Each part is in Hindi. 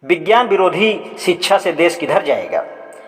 विज्ञान विरोधी शिक्षा से देश किधर जाएगा।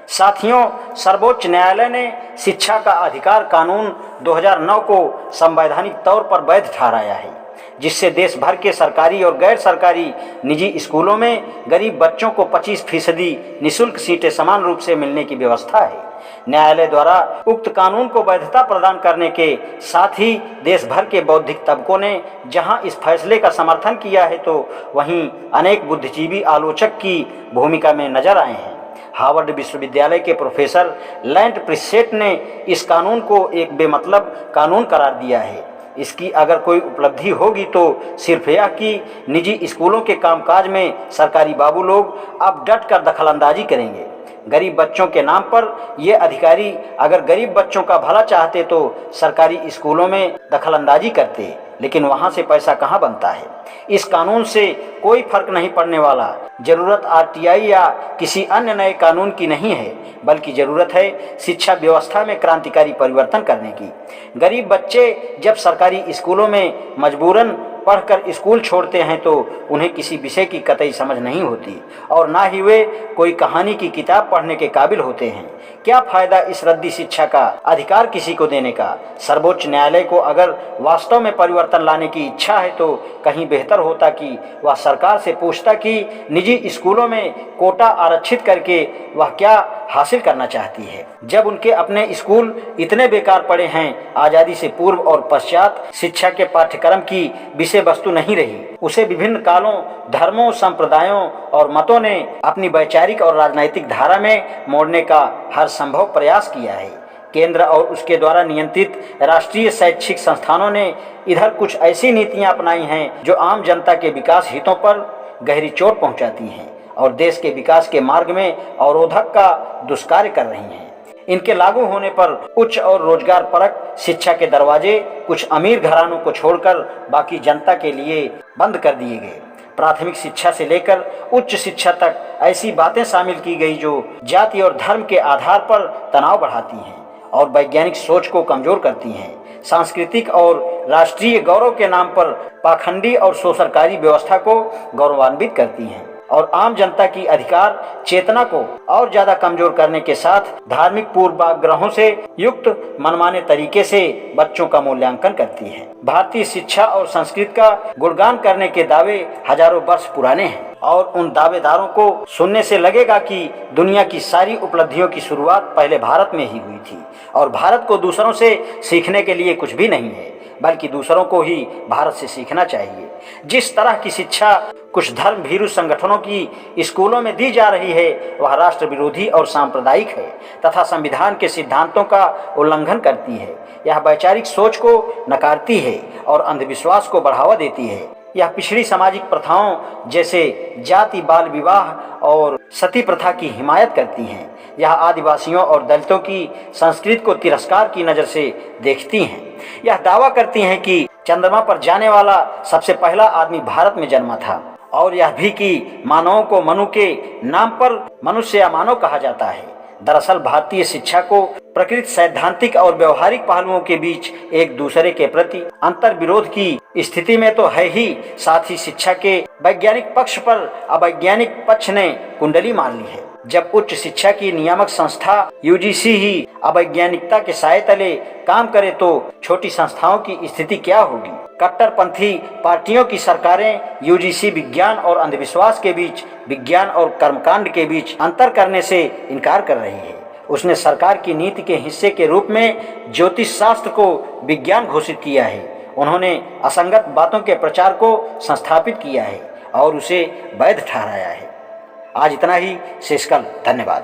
साथियों, सर्वोच्च न्यायालय ने शिक्षा का अधिकार कानून 2009 को संवैधानिक तौर पर वैध ठहराया है, जिससे देश भर के सरकारी और गैर सरकारी निजी स्कूलों में गरीब बच्चों को 25% निःशुल्क सीटें समान रूप से मिलने की व्यवस्था है। न्यायालय द्वारा उक्त कानून को वैधता प्रदान करने के साथ ही देश भर के बौद्धिक तबकों ने जहां इस फैसले का समर्थन किया है, तो वहीं अनेक बुद्धिजीवी आलोचक की भूमिका में नजर आए हैं। हार्वर्ड विश्वविद्यालय के प्रोफेसर लैंड प्रिसेट ने इस कानून को एक बेमतलब कानून करार दिया है। इसकी अगर कोई उपलब्धि होगी तो सिर्फ यह कि निजी स्कूलों के कामकाज में सरकारी बाबू लोग अब डट कर दखलंदाजी करेंगे। गरीब बच्चों के नाम पर ये अधिकारी अगर गरीब बच्चों का भला चाहते तो सरकारी स्कूलों में दखलंदाजी करते, लेकिन वहाँ से पैसा कहाँ बनता है। इस कानून से कोई फर्क नहीं पड़ने वाला। जरूरत आरटीआई या किसी अन्य नए कानून की नहीं है, बल्कि जरूरत है शिक्षा व्यवस्था में क्रांतिकारी परिवर्तन करने की। गरीब बच्चे जब सरकारी स्कूलों में मजबूरन पढ़कर स्कूल छोड़ते हैं तो उन्हें किसी विषय की कतई समझ नहीं होती और ना ही वे कोई कहानी की किताब पढ़ने के काबिल होते हैं। क्या फायदा इस रद्दी शिक्षा का अधिकार किसी को देने का। सर्वोच्च न्यायालय को अगर वास्तव में परिवर्तन लाने की इच्छा है तो कहीं बेहतर होता कि वह सरकार से पूछता कि निजी स्कूलों में कोटा आरक्षित करके वह क्या हासिल करना चाहती है, जब उनके अपने स्कूल इतने बेकार पड़े हैं। आज़ादी से पूर्व और पश्चात शिक्षा के पाठ्यक्रम की विषय वस्तु नहीं रही, उसे विभिन्न कालों, धर्मों, संप्रदायों और मतों ने अपनी वैचारिक और राजनैतिक धारा में मोड़ने का हर संभव प्रयास किया है। केंद्र और उसके द्वारा नियंत्रित राष्ट्रीय शैक्षिक संस्थानों ने इधर कुछ ऐसी नीतियां अपनाई हैं जो आम जनता के विकास हितों पर गहरी चोट पहुंचाती हैं और देश के विकास के मार्ग में अवरोधक का दुष्कार्य कर रही हैं। इनके लागू होने पर उच्च और रोजगार परक शिक्षा के दरवाजे कुछ अमीर घरानों को छोड़कर बाकी जनता के लिए बंद कर दिए गए। प्राथमिक शिक्षा से लेकर उच्च शिक्षा तक ऐसी बातें शामिल की गई जो जाति और धर्म के आधार पर तनाव बढ़ाती हैं और वैज्ञानिक सोच को कमजोर करती हैं। सांस्कृतिक और राष्ट्रीय गौरव के नाम पर पाखंडी और शोषणकारी व्यवस्था को गौरवान्वित करती हैं और आम जनता की अधिकार चेतना को और ज्यादा कमजोर करने के साथ धार्मिक पूर्वाग्रहों से युक्त मनमाने तरीके से बच्चों का मूल्यांकन करती है। भारतीय शिक्षा और संस्कृति का गुणगान करने के दावे हजारों वर्ष पुराने हैं और उन दावेदारों को सुनने से लगेगा कि दुनिया की सारी उपलब्धियों की शुरुआत पहले भारत में ही हुई थी और भारत को दूसरों से सीखने के लिए कुछ भी नहीं है, बल्कि दूसरों को ही भारत से सीखना चाहिए। जिस तरह की शिक्षा कुछ धर्म भीरू संगठनों की स्कूलों में दी जा रही है वह राष्ट्र विरोधी और सांप्रदायिक है तथा संविधान के सिद्धांतों का उल्लंघन करती है। यह वैचारिक सोच को नकारती है और अंधविश्वास को बढ़ावा देती है। यह पिछड़ी सामाजिक प्रथाओं जैसे जाति, बाल विवाह और सती प्रथा की हिमायत करती हैं। यह आदिवासियों और दलितों की संस्कृति को तिरस्कार की नज़र से देखती हैं। यह दावा करती हैं कि चंद्रमा पर जाने वाला सबसे पहला आदमी भारत में जन्मा था और यह भी कि मानवों को मनु के नाम पर मनुष्य या मानव कहा जाता है। दरअसल भारतीय शिक्षा को प्रकृति, सैद्धांतिक और व्यवहारिक पहलुओं के बीच एक दूसरे के प्रति अंतर विरोध की स्थिति में तो है ही, साथ ही शिक्षा के वैज्ञानिक पक्ष पर अवैज्ञानिक पक्ष ने कुंडली मार ली है। जब उच्च शिक्षा की नियामक संस्था यूजीसी ही अवैज्ञानिकता के साए तले काम करे तो छोटी संस्थाओं की स्थिति क्या होगी। कट्टरपंथी पार्टियों की सरकारें यूजीसी विज्ञान और अंधविश्वास के बीच, विज्ञान और कर्मकांड के बीच अंतर करने से इनकार कर रही है। उसने सरकार की नीति के हिस्से के रूप में ज्योतिष शास्त्र को विज्ञान घोषित किया है। उन्होंने असंगत बातों के प्रचार को संस्थापित किया है और उसे वैध ठहराया है। आज इतना ही, शेषकाल। धन्यवाद।